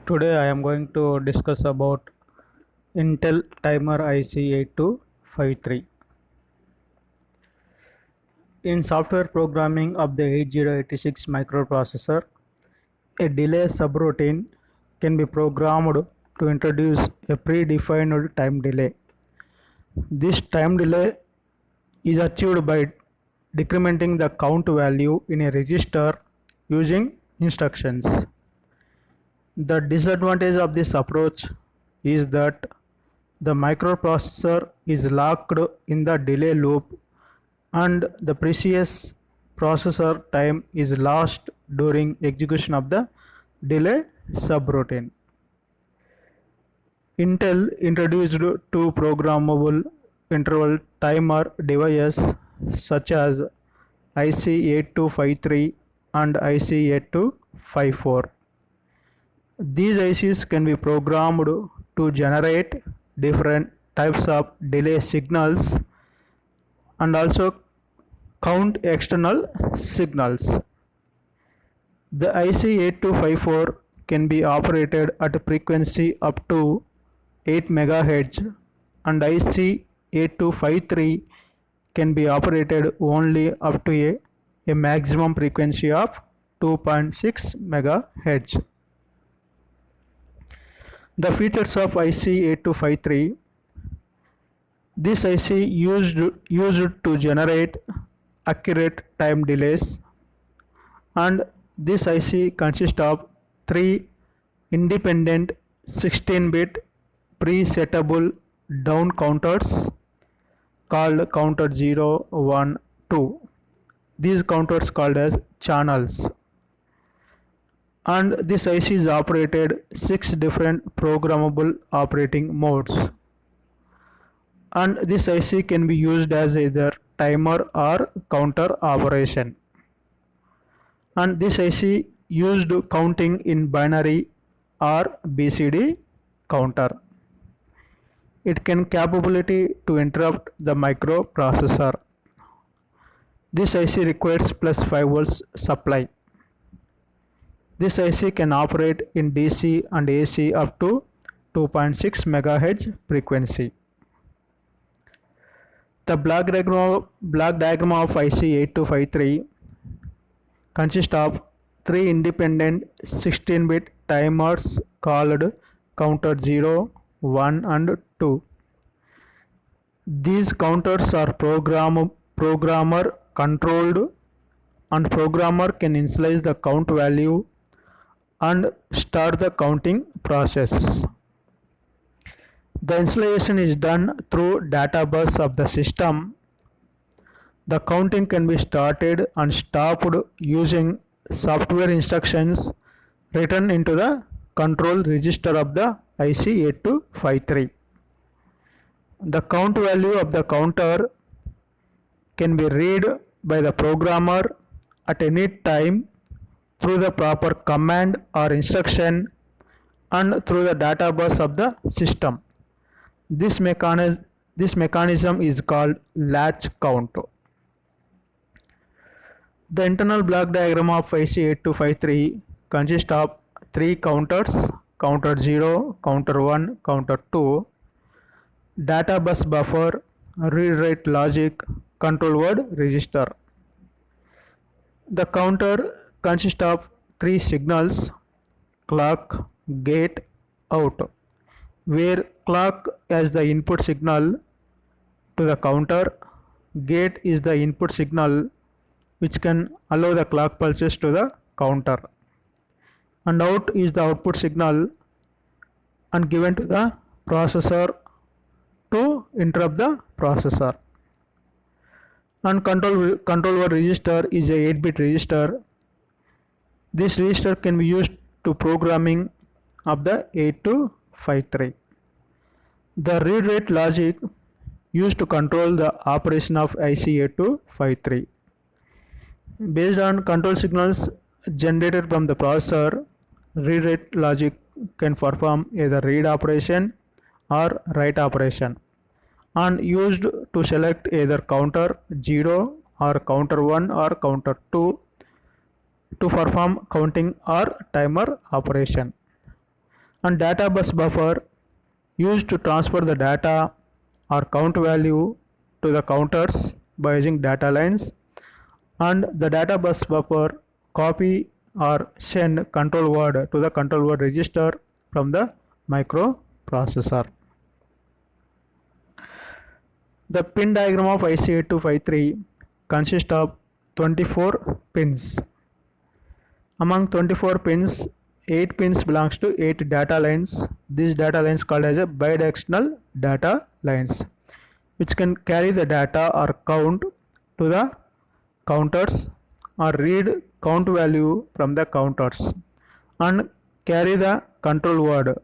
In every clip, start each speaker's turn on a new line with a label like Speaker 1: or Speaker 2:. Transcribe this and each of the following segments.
Speaker 1: Today I am going to discuss about Intel Timer IC 8253. In software programming of the 8086 microprocessor, a delay subroutine can be programmed to introduce a predefined time delay. This time delay is achieved by decrementing the count value in a register using instructions. The disadvantage of this approach is that the microprocessor is locked in the delay loop and the precious processor time is lost during execution of the delay subroutine. Intel introduced two programmable interval timer devices such as IC8253 and IC8254. These ICs can be programmed to generate different types of delay signals and also count external signals. The IC8254 can be operated at a frequency up to 8 MHz and IC8253 can be operated only up to a maximum frequency of 2.6 MHz. The features of IC8253. This IC used to generate accurate time delays, and this IC consists of three independent 16-bit pre-settable down counters called counter 0, 1, 2. These counters called as channels. And this IC is operated 6 different programmable operating modes. And this IC can be used as either timer or counter operation. And this IC used counting in binary or BCD counter. It can capability to interrupt the microprocessor. This IC requires plus 5 volts supply. This IC can operate in DC and AC up to 2.6 MHz frequency. The block diagram of IC8253 consists of three independent 16-bit timers called counter 0, 1 and 2. These counters are programmer controlled, and programmer can initialize the count value and start the counting process. The installation is done through data bus of the system. The counting can be started and stopped using software instructions written into the control register of the IC8253. The count value of the counter can be read by the programmer at any time through the proper command or instruction and through the data bus of the system. This mechanism is called latch count. The internal block diagram of IC8253 consists of three counters, counter 0, counter 1, counter 2, data bus buffer, read-write logic, control word register. The counter consists of three signals: clock, gate, out, where clock as the input signal to the counter, gate is the input signal which can allow the clock pulses to the counter, and out is the output signal and given to the processor to interrupt the processor. And control word register is a 8-bit register. This register can be used to programming of the 8253. The read-write logic used to control the operation of IC8253. Based on control signals generated from the processor, read-write logic can perform either read operation or write operation, and used to select either counter 0 or counter 1 or counter 2 to perform counting or timer operation. And data bus buffer used to transfer the data or count value to the counters by using data lines. And the data bus buffer copy or send control word to the control word register from the microprocessor. The pin diagram of IC8253 consists of 24 pins. Among 24 pins, 8 pins belongs to 8 data lines. These data lines called as a bidirectional data lines, which can carry the data or count to the counters or read count value from the counters and carry the control word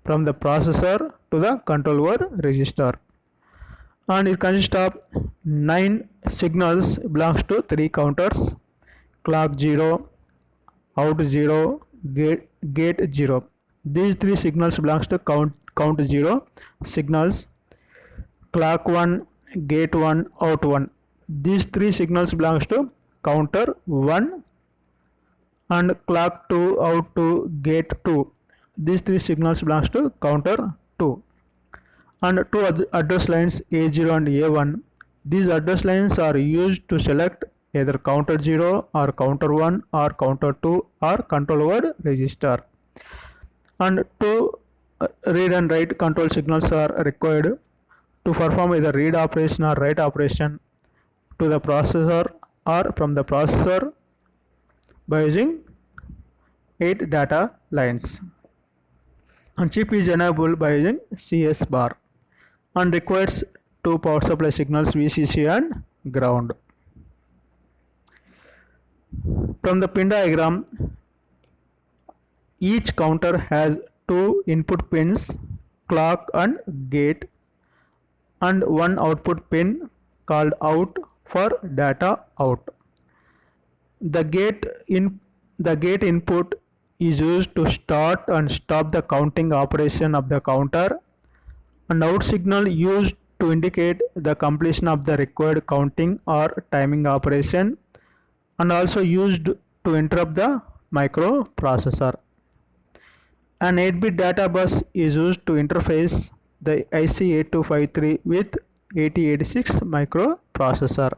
Speaker 1: from the processor to the control word register. And it consists of 9 signals belongs to 3 counters: clock 0, out 0, gate 0. These 3 signals belongs to count 0 signals: clock 1, gate 1, out 1. These 3 signals belongs to counter 1, and clock 2, out 2, gate 2. These 3 signals belongs to counter 2. And 2 address lines A0 and A1. These address lines are used to select either counter 0 or counter 1 or counter 2 or control word register. And 2 read and write control signals are required to perform either read operation or write operation to the processor or from the processor by using 8 data lines. And chip is enabled by using CS bar and requires 2 power supply signals VCC and ground. From the pin diagram, each counter has 2 input pins, clock and gate, and 1 output pin called out for data out. The gate input is used to start and stop the counting operation of the counter, and out signal used to indicate the completion of the required counting or timing operation, and also used to interrupt the microprocessor. An 8-bit data bus is used to interface the IC8253 with 8086 microprocessor.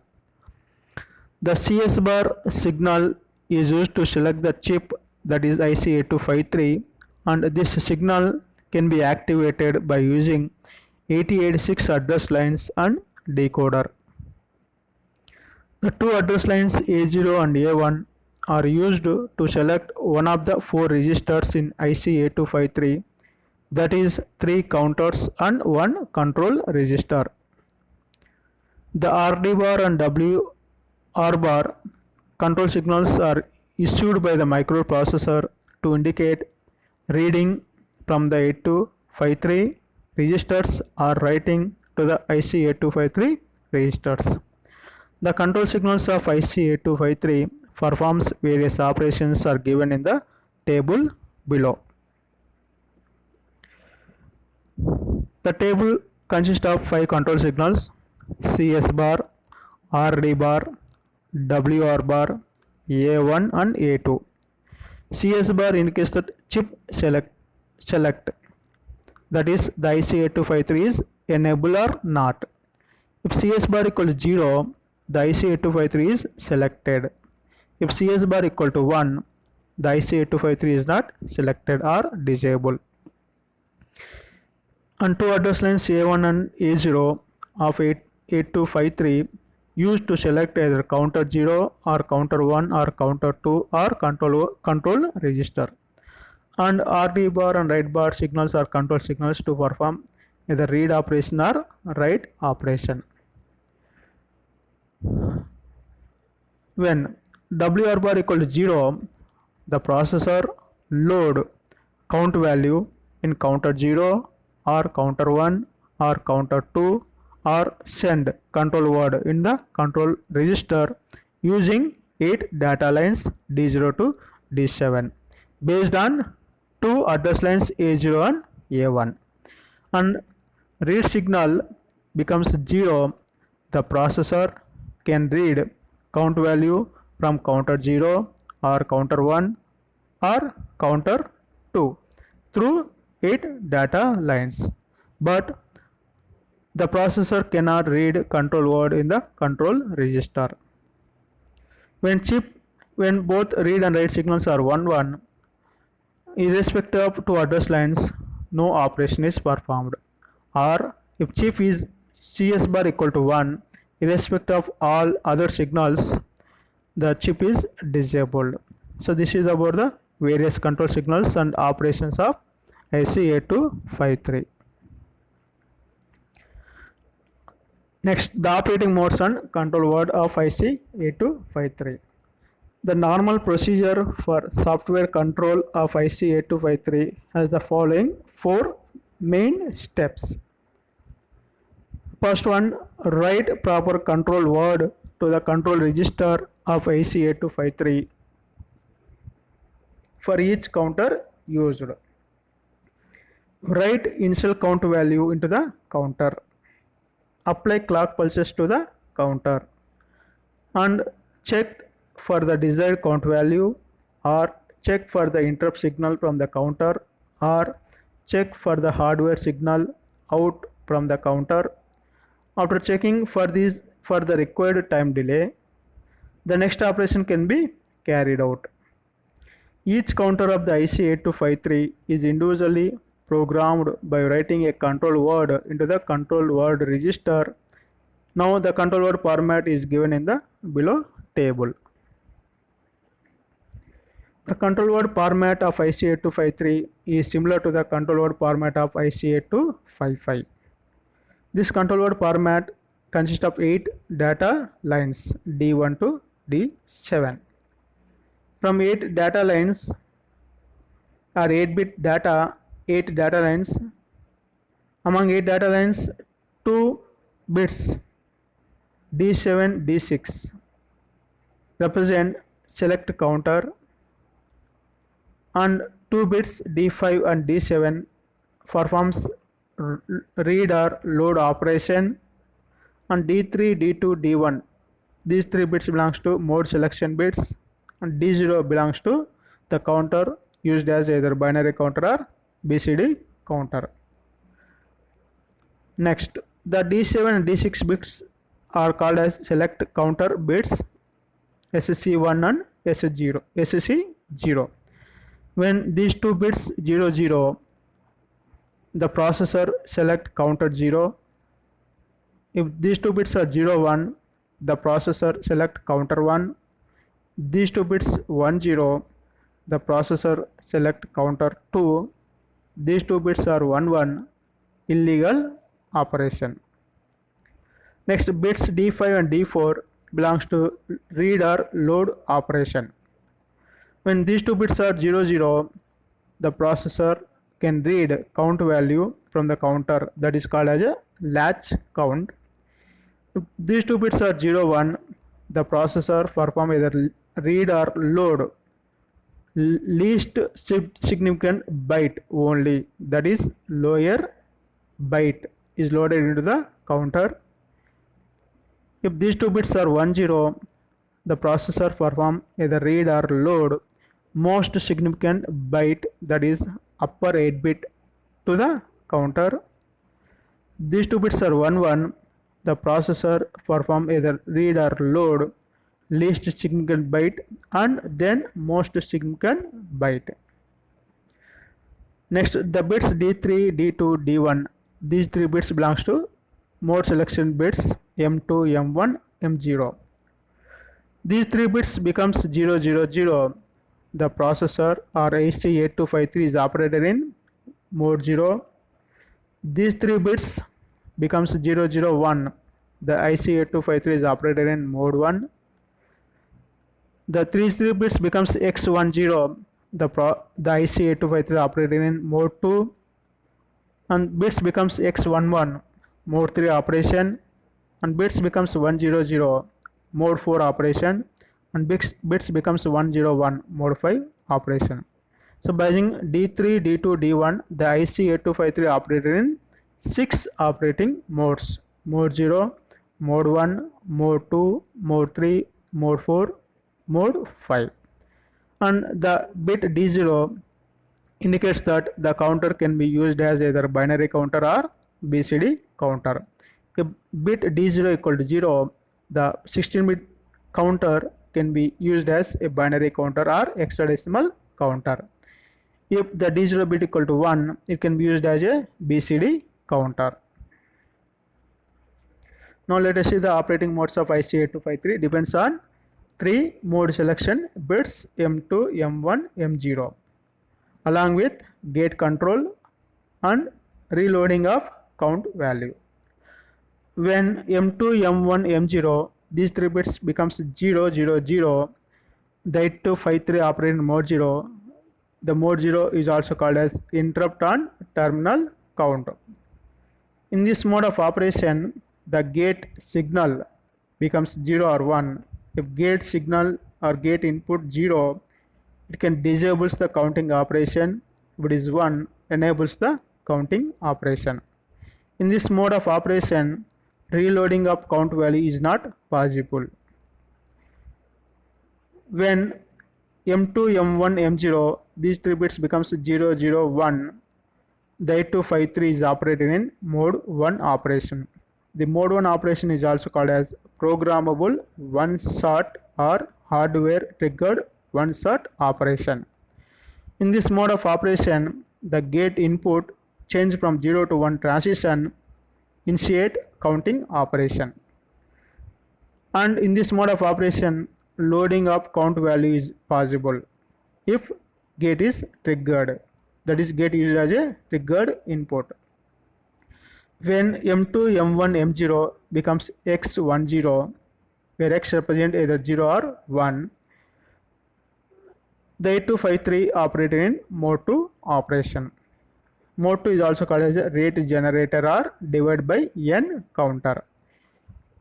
Speaker 1: The CS bar signal is used to select the chip, that is IC8253, and this signal can be activated by using 8086 address lines and decoder. The 2 address lines A0 and A1 are used to select one of the 4 registers in IC8253, that is 3 counters and 1 control register. The RD bar and WR bar control signals are issued by the microprocessor to indicate reading from the 8253 registers or writing to the IC8253 registers. The control signals of IC8253 performs various operations are given in the table below. The table consists of 5 control signals: CS bar, RD bar, WR bar, A1 and A2. CS bar indicates that chip select, that is the IC8253 is enabled or not. If CS bar equals 0, the IC8253 is selected. If CS bar equal to 1, the IC8253 is not selected or disabled. And 2 address lines A1 and A0 of 8253 used to select either counter 0 or counter 1 or counter 2 or control register. And RD bar and write bar signals are control signals to perform either read operation or write operation. When WR bar equal to 0, the processor load count value in counter 0 or counter 1 or counter 2 or send control word in the control register using 8 data lines D0 to D7 based on 2 address lines A0 and A1. And read signal becomes 0, the processor can read count value from counter 0 or counter 1 or counter 2 through 8 data lines, but the processor cannot read control word in the control register. When both read and write signals are 1 1, irrespective of two address lines, no operation is performed. Or if chip is CS bar equal to 1, irrespective of all other signals, the chip is disabled. So this is about the various control signals and operations of IC8253. Next, the operating modes and control word of IC8253. The normal procedure for software control of IC8253 has the following 4 main steps. First one, write proper control word to the control register of IC8253 for each counter used. Write initial count value into the counter. Apply clock pulses to the counter and check for the desired count value, or check for the interrupt signal from the counter, or check for the hardware signal out from the counter. After checking for these for the required time delay, the next operation can be carried out. Each counter of the IC8253 is individually programmed by writing a control word into the control word register. Now the control word format is given in the below table. The control word format of IC8253 is similar to the control word format of IC8255. This control word format consists of 8 data lines D1 to D7. From 8 data lines or 8-bit data, 8 data lines. Among 8 data lines, 2 bits D7, D6 represent select counter, and 2 bits D5 and D7 performs read or load operation, and D3, D2, D1, these 3 bits belongs to mode selection bits, and D0 belongs to the counter used as either binary counter or BCD counter. Next, the D7 and D6 bits are called as select counter bits, SC1 and SC0. When these 2 bits 0 0, the processor select counter 0. If these 2 bits are 0 1, the processor select counter 1. These 2 bits 1 0, the processor select counter 2. These 2 bits are 1 1, illegal operation. Next, bits D5 and D4 belongs to read or load operation. When these 2 bits are 0 0, the processor can read count value from the counter, that is called as a latch count. If these 2 bits are 0 1, the processor perform either read or load least significant byte only, that is lower byte is loaded into the counter. If these 2 bits are 1 0, the processor perform either read or load most significant byte, that is upper 8 bit to the counter. These 2 bits are 1 1, the processor perform either read or load least significant byte and then most significant byte. Next, the bits D3, D2, D1, these 3 bits belongs to mode selection bits M2, M1, M0. These 3 bits becomes 0 0 0. The processor or IC8253 is operated in mode 0. These 3 bits becomes 0 0 1. The IC8253 is operated in mode 1. The 3 bits becomes X10. The IC8253 operated in mode 2, and bits becomes X11, mode 3 operation, and bits becomes 100, mode 4 operation, and bits becomes 101, mode 5 operation. So by using D3, D2, D1, the IC8253 operated in 6 operating modes: mode 0, mode 1, mode 2, mode 3, mode 4, mode 5. And the bit D0 indicates that the counter can be used as either binary counter or BCD counter. If bit D0 equal to 0, the 16-bit counter can be used as a binary counter or hexadecimal counter. If the D0 bit equal to 1, it can be used as a BCD counter. Now let us see the operating modes of IC8253 depends on 3 mode selection bits M2, M1, M0 along with gate control and reloading of count value. When M2, M1, M0 these 3 bits becomes 0, 0, 0, the 8253 operate in mode 0. The mode 0 is also called as interrupt on terminal count. In this mode of operation, the gate signal becomes 0 or 1. If gate signal or gate input 0, it can disables the counting operation. If it is 1, enables the counting operation. In this mode of operation, reloading of count value is not possible. When M2, M1, M0, these 3 bits becomes 0, 0, 1, the 8253 is operated in mode 1 operation. The mode 1 operation is also called as programmable one-shot or hardware triggered one-shot operation. In this mode of operation, the gate input change from 0 to 1 transition initiate counting operation. And in this mode of operation, loading of count value is possible if gate is triggered, that is gate used as a triggered input. When M2, M1, M0 becomes X10, where X represents either 0 or 1, the 8253 operated in mode 2 operation. Mode 2 is also called as a rate generator or divide by n counter.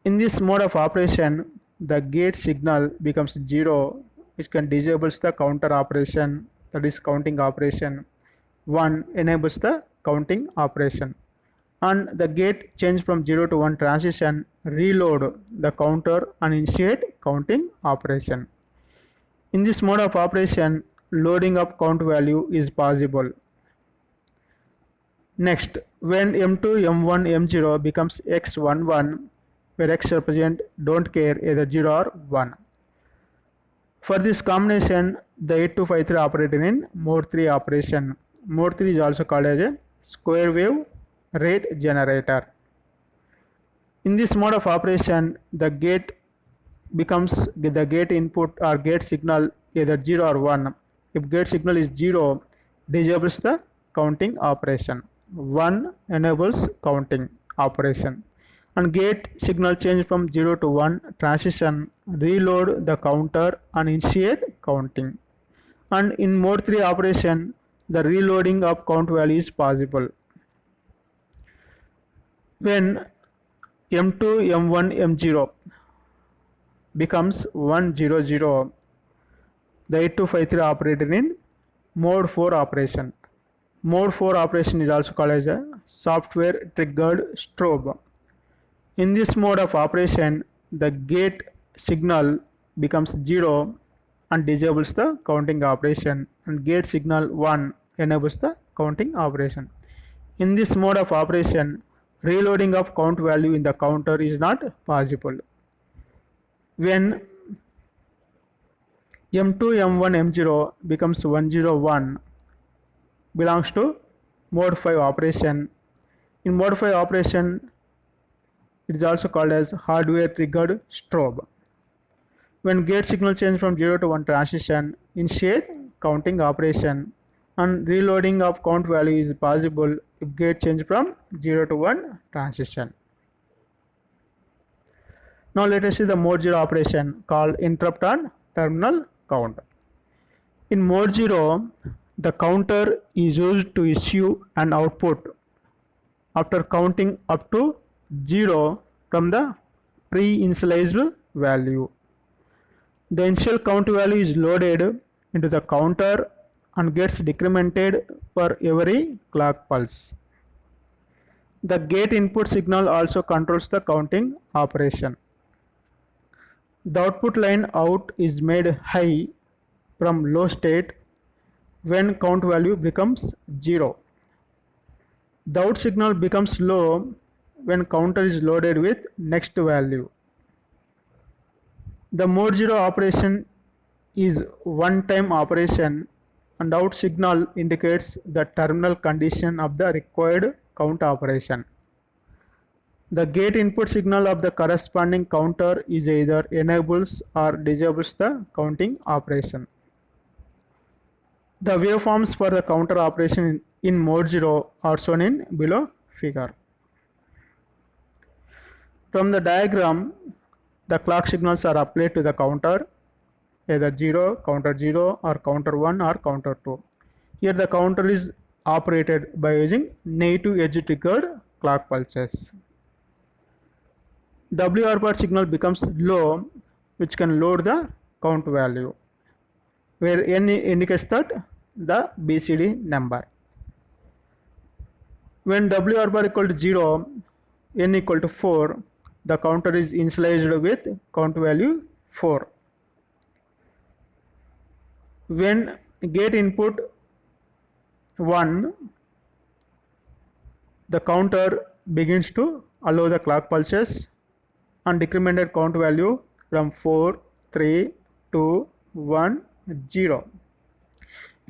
Speaker 1: In this mode of operation, the gate signal becomes 0, which can disables the counter operation, that is counting operation. 1 enables the counting operation. And the gate change from 0 to 1 transition reload the counter and initiate counting operation. In this mode of operation, loading of count value is possible. Next, when M2, M1, M0 becomes X11, where X represent don't care either 0 or 1. For this combination, the 8253 operated in mode 3 operation. Mode 3 is also called as a square wave rate generator. In this mode of operation, the gate becomes the gate input or gate signal either 0 or 1. If gate signal is 0, disables the counting operation. 1 enables counting operation. And gate signal change from 0 to 1 transition reload the counter and initiate counting. And in mode 3 operation, the reloading of count value is possible. When M2, M1, M0 becomes 100, the 8253 operated in mode 4 operation. Mode 4 operation is also called as a software triggered strobe. In this mode of operation, the gate signal becomes 0 and disables the counting operation, and gate signal 1 enables the counting operation. In this mode of operation, reloading of count value in the counter is not possible. When M2, M1, M0 becomes 101, belongs to mode 5 operation. In mode 5 operation, it is also called as hardware triggered strobe. When gate signal change from 0 to 1 transition initiate counting operation, and reloading of count value is possible if gate change from 0 to 1 transition. Now let us see the mode 0 operation called interrupt on terminal count. In mode 0, the counter is used to issue an output after counting up to 0 from the pre-initialized value. The initial count value is loaded into the counter and gets decremented for every clock pulse. The gate input signal also controls the counting operation. The output line out is made high from low state when count value becomes 0. The out signal becomes low when counter is loaded with next value. The mode 0 operation is one-time operation and out signal indicates the terminal condition of the required count operation. The gate input signal of the corresponding counter is either enables or disables the counting operation. The waveforms for the counter operation in mode 0 are shown in below figure. From the diagram, the clock signals are applied to the counter, either 0, counter 0 or counter 1 or counter 2. Here the counter is operated by using negative edge triggered clock pulses. WR bar signal becomes low, which can load the count value, where N indicates that the BCD number. When WR bar equal to 0, N equal to 4, the counter is initialized with count value 4. When gate input 1, the counter begins to allow the clock pulses and decremented count value from 4, 3, 2, 1, 0.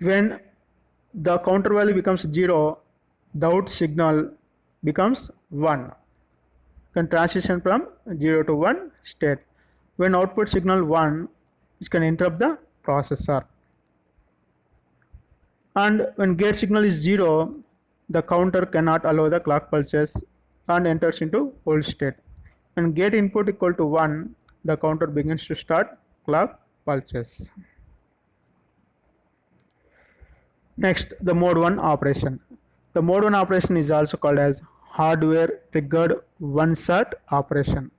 Speaker 1: When the counter value becomes 0, the out signal becomes 1. Can transition from 0 to 1 state. When output signal 1, it can interrupt the processor. And when gate signal is 0, the counter cannot allow the clock pulses and enters into hold state. When gate input equal to 1, the counter begins to start clock pulses. Next, the mode 1 operation. The mode 1 operation is also called as hardware triggered one-shot operation.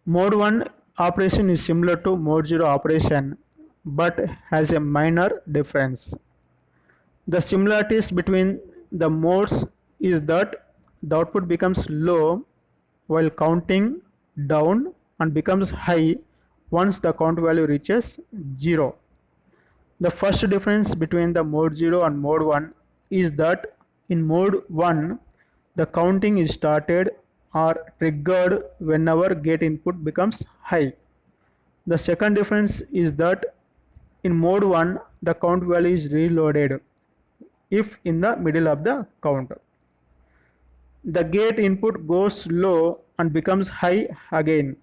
Speaker 1: Mode 1 operation is similar to mode 0 operation but has a minor difference. The similarities between the modes is that the output becomes low while counting down and becomes high once the count value reaches 0. The first difference between the mode 0 and mode 1 is that in mode 1, the counting is started or triggered whenever gate input becomes high. The second difference is that in mode 1, the count value is reloaded if in the middle of the count. The gate input goes low and becomes high again.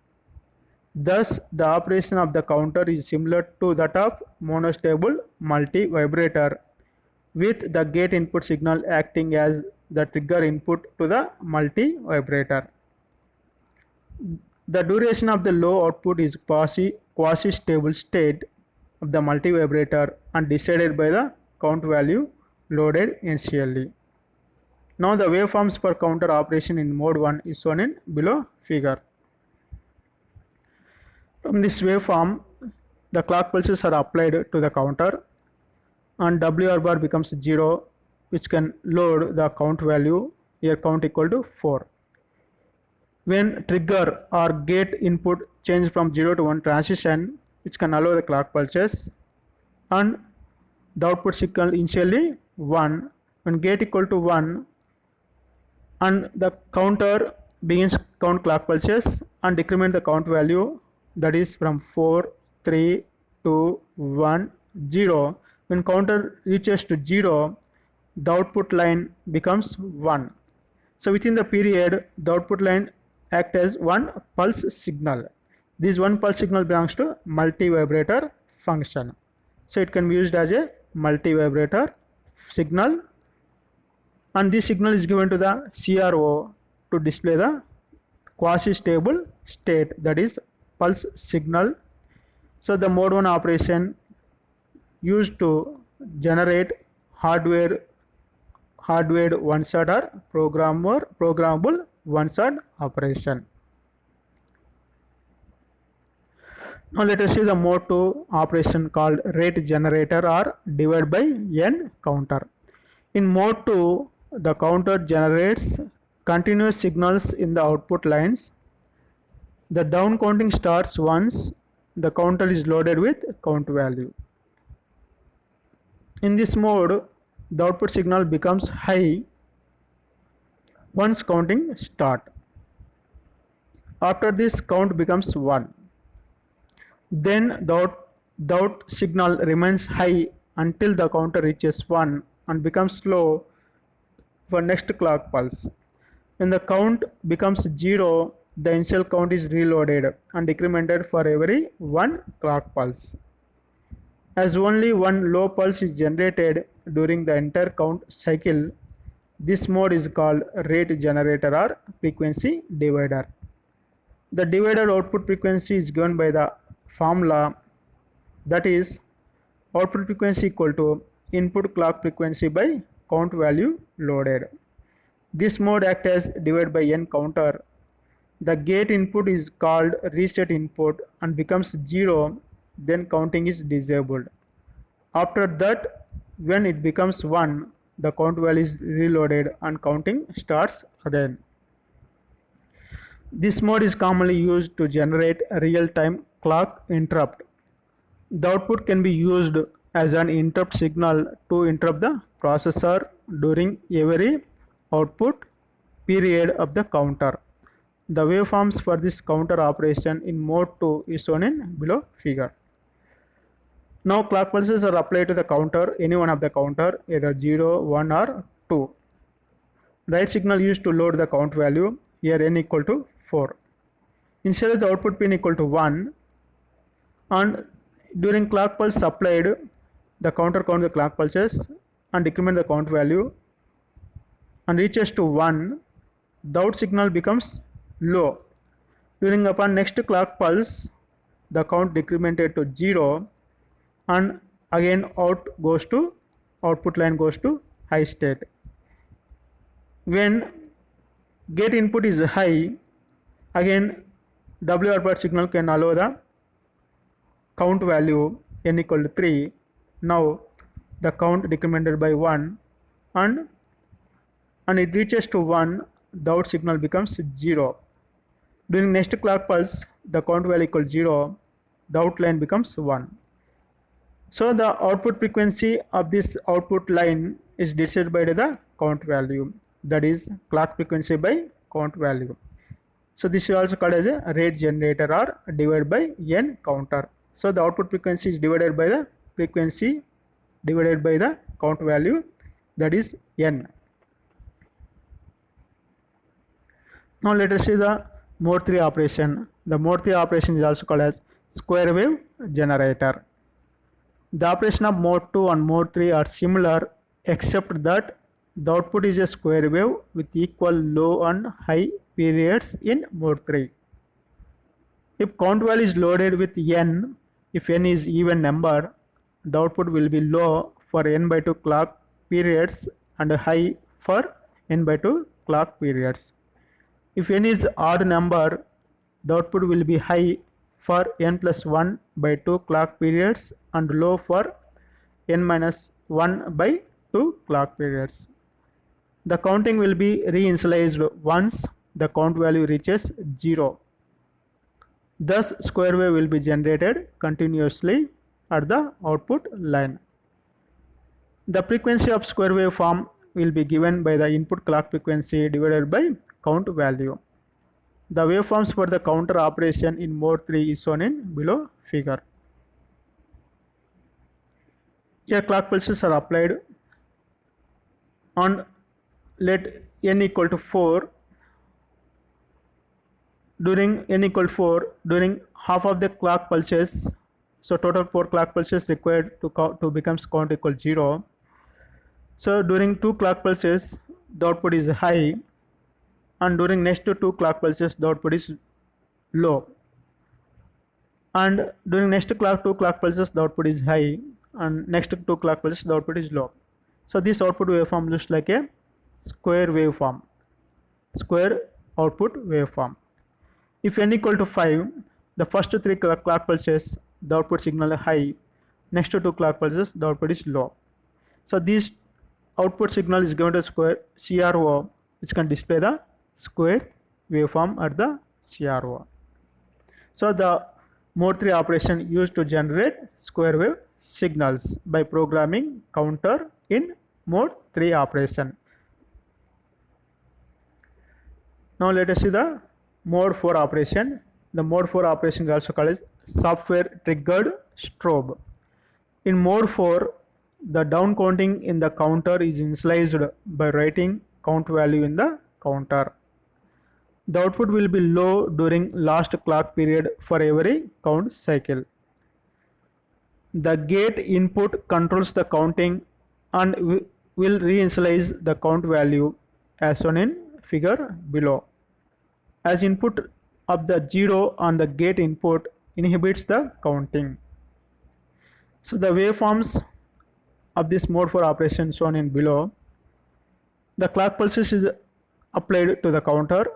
Speaker 1: Thus, the operation of the counter is similar to that of monostable multi-vibrator, with the gate input signal acting as the trigger input to the multi-vibrator. The duration of the low output is quasi-stable state of the multi-vibrator and decided by the count value loaded initially. Now the waveforms for counter operation in mode 1 is shown in below figure. From this waveform, the clock pulses are applied to the counter and WR bar becomes 0, which can load the count value, here count equal to 4. When trigger or gate input change from 0 to 1 transition, which can allow the clock pulses, and the output signal initially 1. When gate equal to 1 and the counter begins count clock pulses and decrement the count value, that is from 4, 3, 2, 1, 0. When counter reaches to 0, the output line becomes 1. So within the period, the output line acts as one pulse signal. This one pulse signal belongs to multi-vibrator function. So it can be used as a multi-vibrator signal, and this signal is given to the CRO to display the quasi-stable state, that is pulse signal. So the mode 1 operation used to generate hardware one-shot or programmable one-shot operation. Now let us see the mode 2 operation called rate generator or divide by n counter. In mode 2, the counter generates continuous signals in the output lines. The down counting starts once the counter is loaded with count value. In this mode, the output signal becomes high once counting start. After this, count becomes 1. Then the out signal remains high until the counter reaches 1 and becomes slow for next clock pulse. When the count becomes 0, the initial count is reloaded and decremented for every 1 clock pulse. As only one low pulse is generated during the entire count cycle, this mode is called rate generator or frequency divider. The divided output frequency is given by the formula, that is output frequency equal to input clock frequency by count value loaded. This mode acts as divide by n counter. The gate input is called reset input and becomes 0, then counting is disabled. After that, when it becomes 1, the count value is reloaded and counting starts again. This mode is commonly used to generate a real-time clock interrupt. The output can be used as an interrupt signal to interrupt the processor during every output period of the counter. The waveforms for this counter operation in mode 2 is shown in below figure. Now clock pulses are applied to the counter, any one of the counter, either 0, 1 or 2. Write signal used to load the count value, here n equal to 4. Initially the output pin equal to 1, and during clock pulse applied, the counter counts the clock pulses and decrement the count value and reaches to 1, the out signal becomes low. During upon next clock pulse, the count decremented to 0 and again output line goes to high state. When gate input is high, again WR bar signal can allow the count value n equal to 3. Now the count decremented by 1 and it reaches to 1, the out signal becomes 0. During next clock pulse, the count value equals 0, the out line becomes 1. So the output frequency of this output line is decided by the count value, that is clock frequency by count value. So this is also called as a rate generator or divided by n counter. So the output frequency is divided by the frequency divided by the count value, that is n. Now let us see the mode 3 operation. The mode 3 operation is also called as square wave generator. The operation of mode 2 and mode 3 are similar except that the output is a square wave with equal low and high periods in mode 3. If count value is loaded with n, if n is even number, the output will be low for n by 2 clock periods and high for n by 2 clock periods. If n is odd number, the output will be high for n plus 1 by 2 clock periods and low for n minus 1 by 2 clock periods. The counting will be reinitialized once the count value reaches 0. Thus square wave will be generated continuously at the output line. The frequency of square wave form will be given by the input clock frequency divided by count value. The waveforms for the counter operation in mode 3 is shown in below figure. Here clock pulses are applied and let n equal to 4. During n equal to 4, during half of the clock pulses, so total 4 clock pulses required to become count equal 0. So during 2 clock pulses, the output is high, and during next 2 clock pulses, the output is low, and during next 2 clock pulses, the output is high, and next 2 clock pulses, the output is low. So this output waveform looks like a square waveform, square output waveform. If n equal to 5, the first 3 clock pulses, the output signal is high, next 2 clock pulses, the output is low. So this output signal is given to square CRO, which can display the square waveform at the CRO. So the Mode 3 operation used to generate square wave signals by programming counter in mode 3 operation. Now let us see the mode 4 operation. The mode 4 operation is also called as software triggered strobe. In mode 4, the down counting in the counter is initialized by writing count value in the counter. The output will be low during last clock period for every count cycle. The gate input controls the counting and will reinitialize the count value as shown in figure below. As input of the 0 on the gate input inhibits the counting. So the waveforms of this mode 4 operation shown in below. The clock pulses is applied to the counter,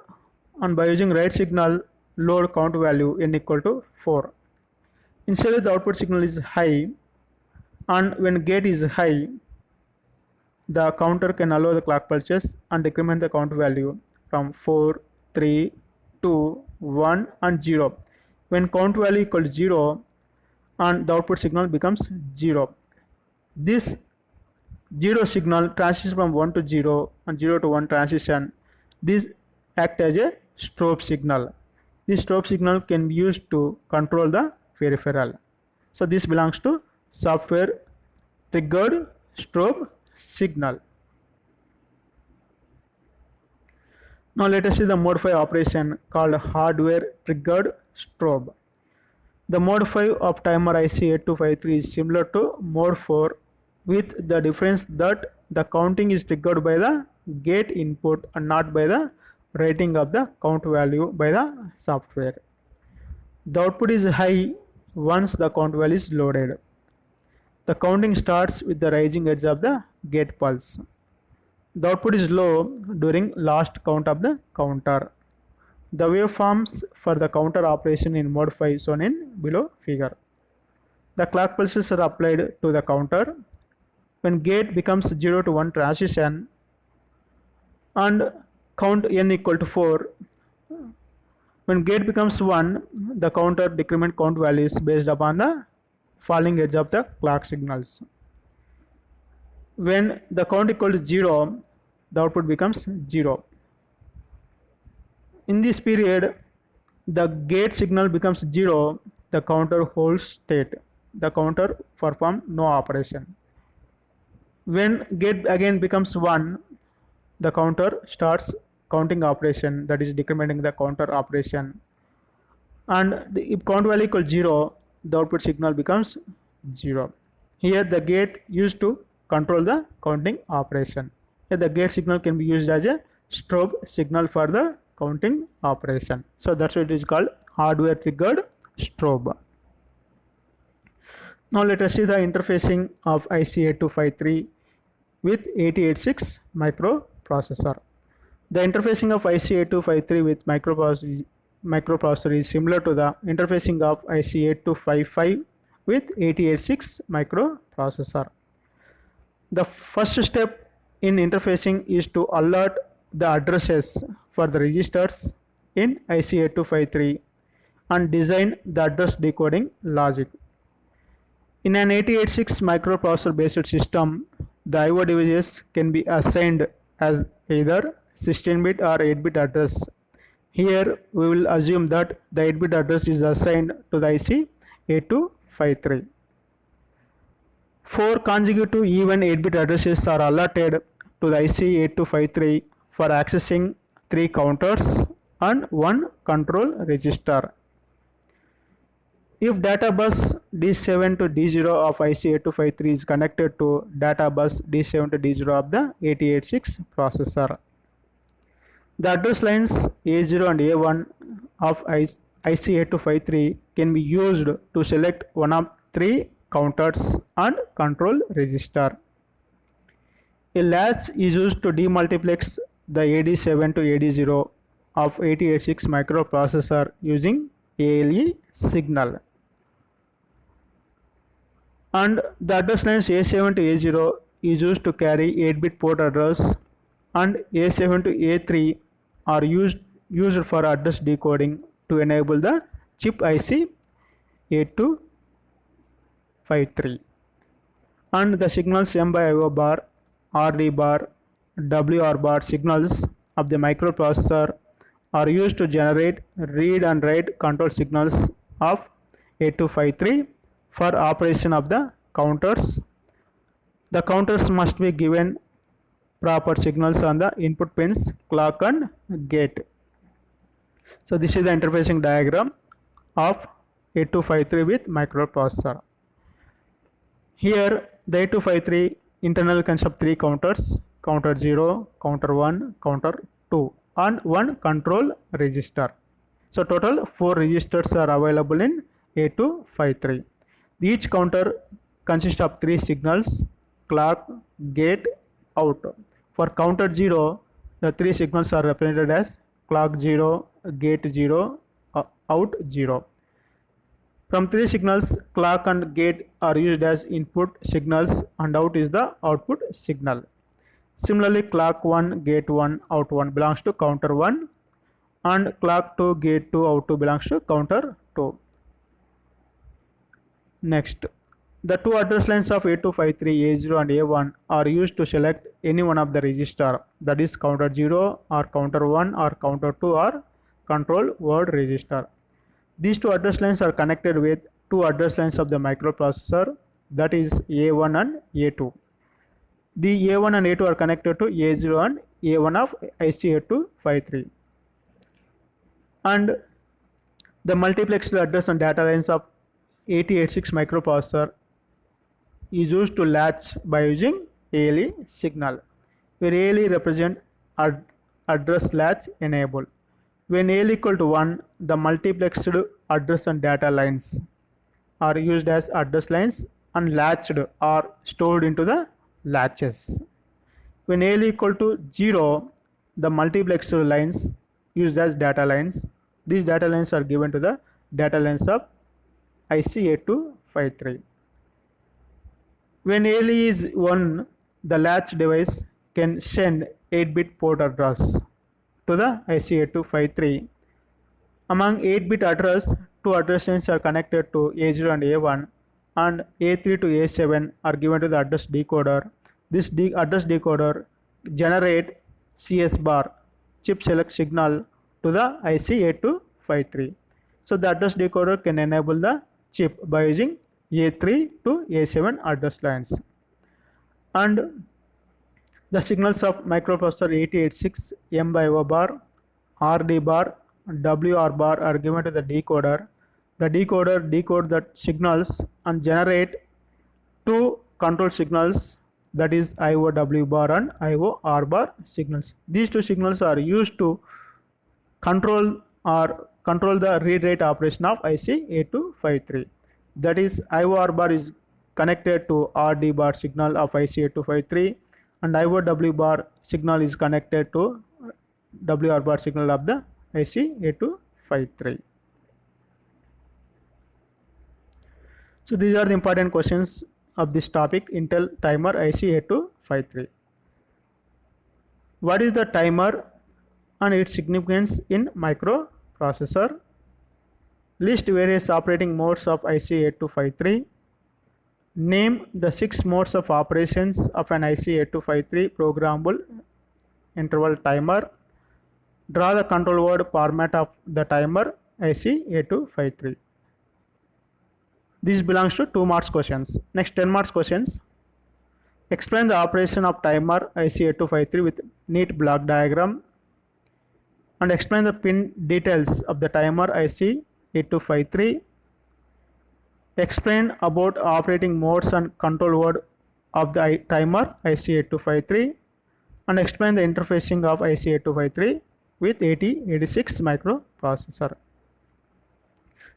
Speaker 1: and by using write signal load count value n equal to 4. Initially the output signal is high, and when gate is high, the counter can allow the clock pulses and decrement the count value from 4, 3, 2, 1 and 0. When count value equals 0 and the output signal becomes 0. This 0 signal transitions from 1 to 0 and 0 to 1 transition. This act as a strobe signal. This strobe signal can be used to control the peripheral. So this belongs to software triggered strobe signal. Now let us see the mode 5 operation called hardware triggered strobe. The mode 5 of timer IC8253 is similar to mode 4 with the difference that the counting is triggered by the gate input and not by the writing of the count value by the software. The output is high once the count value is loaded. The counting starts with the rising edge of the gate pulse. The output is low during last count of the counter. The waveforms for the counter operation in mode 5 shown in below figure. The clock pulses are applied to the counter. When gate becomes 0 to 1 transition and count n equal to 4. When gate becomes 1, the counter decrement count value is based upon the falling edge of the clock signals. When the count equal to 0, the output becomes 0. In this period, the gate signal becomes 0, the counter holds state. The counter performs no operation. When gate again becomes 1, the counter starts counting operation, that is decrementing the counter operation. And if count value equals 0, the output signal becomes 0. Here the gate used to control the counting operation. Here the gate signal can be used as a strobe signal for the counting operation. So that's what it is called hardware triggered strobe. Now let us see the interfacing of IC8253 with 8086 microprocessor. The interfacing of IC8253 with microprocessor is similar to the interfacing of IC8255 with 8086 microprocessor. The first step in interfacing is to alert the addresses for the registers in IC8253 and design the address decoding logic. In an 8086 microprocessor based system, the IO devices can be assigned as either 16-bit or 8-bit address. Here we will assume that the 8-bit address is assigned to the IC8253. 4 consecutive even 8-bit addresses are allotted to the IC8253 for accessing 3 counters and 1 control register. If data bus D7 to D0 of IC8253 is connected to data bus D7 to D0 of the 8086 processor, the address lines A0 and A1 of IC8253 can be used to select one of 3 counters and control register. A latch is used to demultiplex the AD7 to AD0 of 8086 microprocessor using ALE signal. And the address lines A7 to A0 is used to carry 8-bit port address, and A7 to A3 are used for address decoding to enable the chip IC 8253. And the signals M by IO bar, RD bar, WR bar signals of the microprocessor are used to generate read and write control signals of 8253 for operation of the counters. The counters must be given proper signals on the input pins clock and gate. So this is the interfacing diagram of 8253 with microprocessor. Here the 8253 internally consists of 3 counters, counter 0, counter 1, counter 2 and 1 control register. So total 4 registers are available in 8253. Each counter consists of 3 signals, clock, gate, out. For counter 0, the 3 signals are represented as clock 0, gate 0, out 0. From 3 signals, clock and gate are used as input signals and out is the output signal. Similarly, clock 1, gate 1, out 1 belongs to counter 1 and clock 2, gate 2, out 2 belongs to counter 2. Next, the 2 address lines of 8253 A0 and A1 are used to select any one of the register, that is counter 0 or counter 1 or counter 2 or control word register. These 2 address lines are connected with 2 address lines of the microprocessor, that is A1 and A2. The A1 and A2 are connected to A0 and A1 of IC8253. And the multiplexed address and data lines of 8086 microprocessor is used to latch by using ALE signal, where ALE represent address latch enable. When ALE equal to 1, the multiplexed address and data lines are used as address lines and latched or stored into the latches. When ALE equal to 0, the multiplexed lines used as data lines. These data lines are given to the data lines of IC8253. When ALE is 1, the latch device can send 8-bit port address to the IC8253. Among 8-bit address, 2 address lines are connected to A0 and A1 and A3 to A7 are given to the address decoder. This address decoder generate CS bar, chip select signal, to the IC8253. So the address decoder can enable the chip by using A3 to A7 address lines. And the signals of microprocessor 8086 M by O bar, RD bar, WR bar are given to the decoder. The decoder decodes the signals and generate 2 control signals, that is IOW bar and IOR bar signals. These 2 signals are used to control the read write operation of IC8253. That is IOR bar is connected to RD bar signal of IC8253 and IOW bar signal is connected to WR bar signal of the IC8253. So these are the important questions of this topic, Intel timer IC8253. What is the timer and its significance in microprocessor? List various operating modes of IC8253. Name the 6 modes of operations of an IC8253 programmable interval timer. Draw the control word format of the timer IC8253. This belongs to 2 marks questions. Next 10 marks questions. Explain the operation of timer IC8253 with neat block diagram and explain the pin details of the timer IC8253. Explain about operating modes and control word of the timer IC8253 and explain the interfacing of IC8253 with 8086 microprocessor.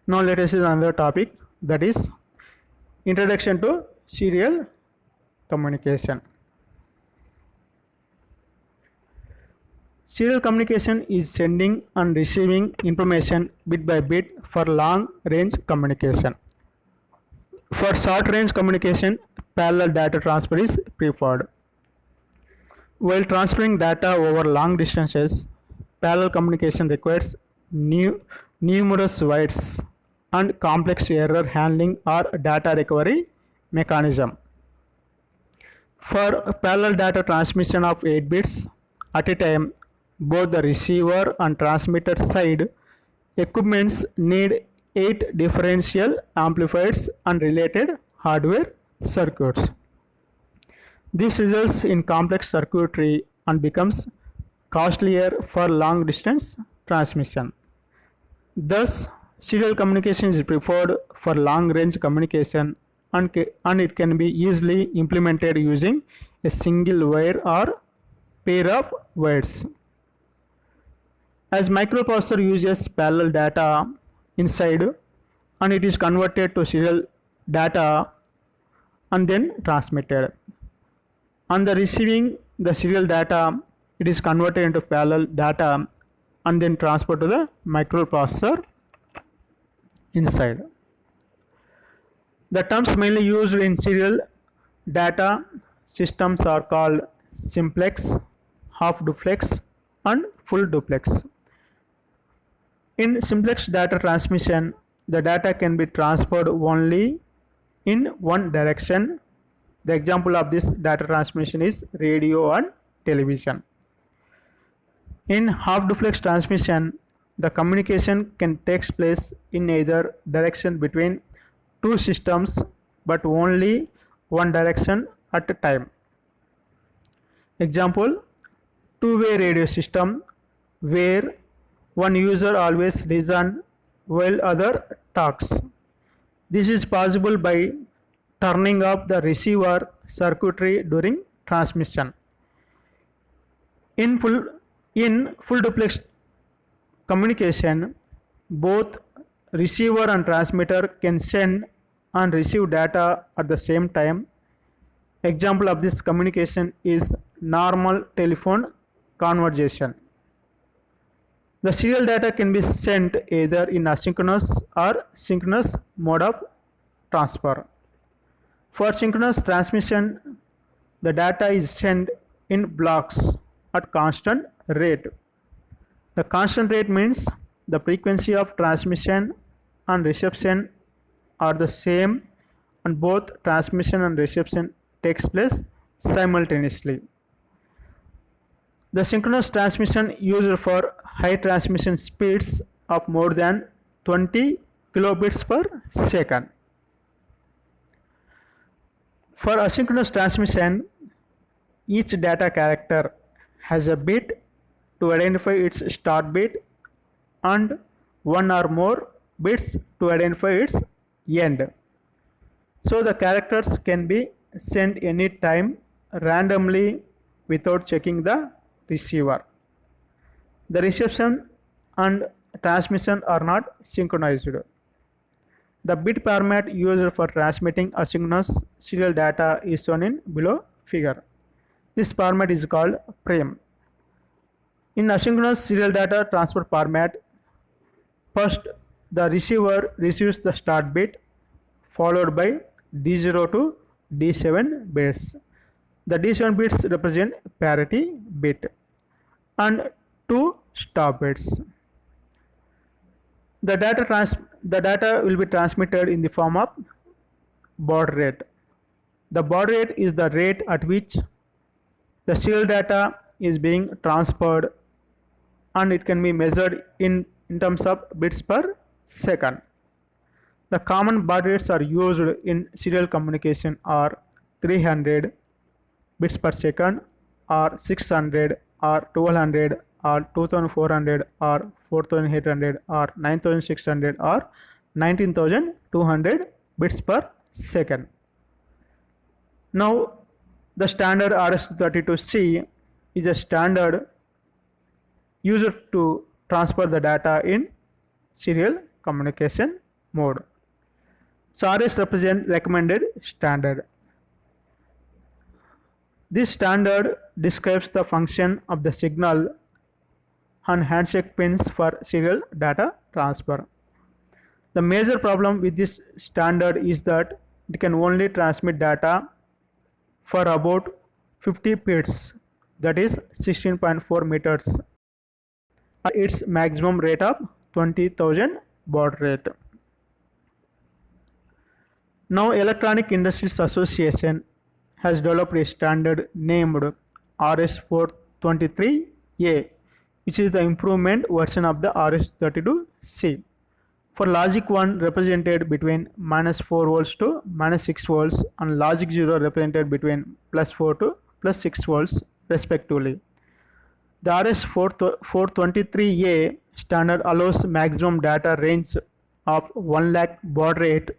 Speaker 1: Now let us see another topic, that is introduction to serial communication. Serial communication is sending and receiving information bit by bit for long range communication. For short range communication, parallel data transfer is preferred. While transferring data over long distances, parallel communication requires numerous wires and complex error handling or data recovery mechanism. For parallel data transmission of 8 bits at a time, both the receiver and transmitter side equipments need 8 differential amplifiers and related hardware circuits. This results in complex circuitry and becomes costlier for long distance transmission. Thus, serial communication is preferred for long range communication and it can be easily implemented using a single wire or pair of wires. As microprocessor uses parallel data inside and it is converted to serial data and then transmitted. On the receiving the serial data, it is converted into parallel data and then transferred to the microprocessor inside. The terms mainly used in serial data systems are called simplex, half duplex and full duplex. In simplex data transmission, the data can be transferred only in one direction. The example of this data transmission is radio and television. In half duplex transmission, the communication can take place in either direction between two systems but only one direction at a time. Example, two-way radio system where one user always listens while other talks. This is possible by turning off the receiver circuitry during transmission. In full duplex communication, both receiver and transmitter can send and receive data at the same time. Example of this communication is normal telephone conversation. The serial data can be sent either in asynchronous or synchronous mode of transfer. For synchronous transmission, the data is sent in blocks at constant rate. The constant rate means the frequency of transmission and reception are the same and both transmission and reception takes place simultaneously. The synchronous transmission used for high transmission speeds of more than 20 kilobits per second. For asynchronous transmission, each data character has a bit to identify its start bit and one or more bits to identify its end. So the characters can be sent any time randomly without checking the receiver. The reception and transmission are not synchronized. The bit format used for transmitting asynchronous serial data is shown in below figure. This format is called frame. In asynchronous serial data transfer format, first the receiver receives the start bit followed by D0 to D7 bits. The D7 bits represent parity bit and two stop bits. The data will be transmitted in the form of baud rate. The baud rate is the rate at which the serial data is being transferred and it can be measured in terms of bits per second. The common baud rates are used in serial communication are 300 bits per second or 600 or 1200 or 2400 or 4800 or 9600 or 19200 bits per second. Now the standard RS-232C is a standard used to transfer the data in serial communication mode. So RS represents recommended standard. This standard describes the function of the signal and handshake pins for serial data transfer. The major problem with this standard is that it can only transmit data for about 50 bits, that is 16.4 meters, at its maximum rate of 20,000 baud rate. Now Electronic Industries Association has developed a standard named RS423A, which is the improvement version of the RS32C. For logic 1 represented between -4 volts to -6 volts and logic 0 represented between +4 to +6 volts respectively. The RS423A standard allows maximum data range of 1 lakh baud rate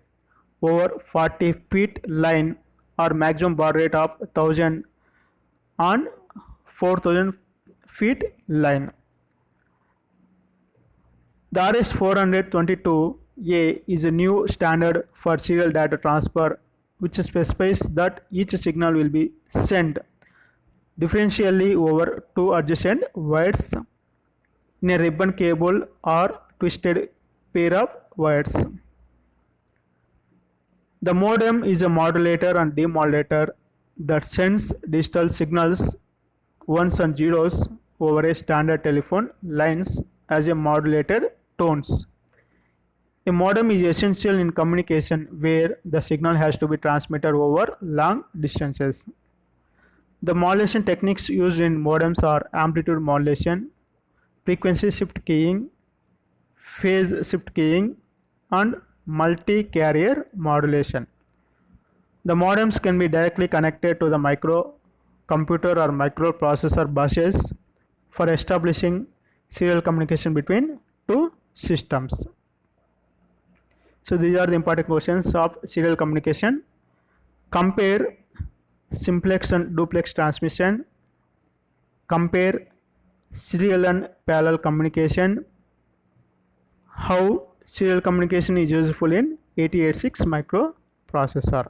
Speaker 1: over 40 feet line or maximum baud rate of 1000 on 4000 feet line. The RS422A is a new standard for serial data transfer, which specifies that each signal will be sent differentially over two adjacent wires in a ribbon cable or twisted pair of wires. The modem is a modulator and demodulator that sends digital signals, ones and zeros, over a standard telephone lines as a modulated tones. A modem is essential in communication where the signal has to be transmitted over long distances. The modulation techniques used in modems are amplitude modulation, frequency shift keying, phase shift keying, and multi-carrier modulation. The modems can be directly connected to the microcomputer or microprocessor buses for establishing serial communication between two systems. So these are the important questions of serial communication. Compare simplex and duplex transmission. Compare serial and parallel communication. How serial communication is useful in 8086 microprocessor.